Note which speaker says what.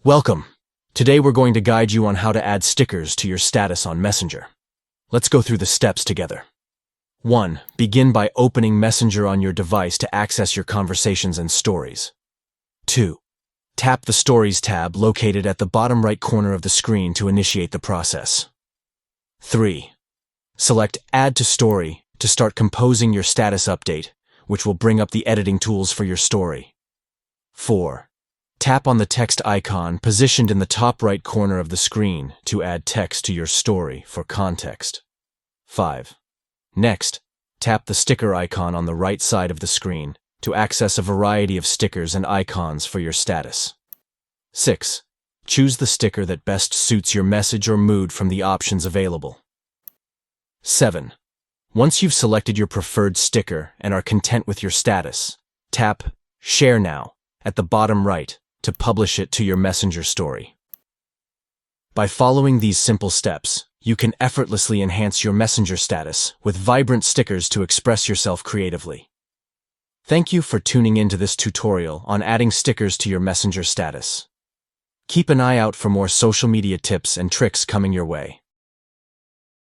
Speaker 1: Welcome. Today we're going to guide you on how to add stickers to your status on Messenger. Let's go through the steps together. 1. Begin by opening Messenger on your device to access your conversations and stories. 2. Tap the Stories tab located at the bottom right corner of the screen to initiate the process. 3. Select Add to Story to start composing your status update, which will bring up the editing tools for your story. 4. Tap on the text icon positioned in the top right corner of the screen to add text to your story for context. 5. Next, tap the sticker icon on the right side of the screen to access a variety of stickers and icons for your status. 6. Choose the sticker that best suits your message or mood from the options available. 7. Once you've selected your preferred sticker and are content with your status, tap Share Now at the bottom right to publish it to your Messenger story. By following these simple steps, you can effortlessly enhance your Messenger status with vibrant stickers to express yourself creatively. Thank you for tuning into this tutorial on adding stickers to your Messenger status. Keep an eye out for more social media tips and tricks coming your way.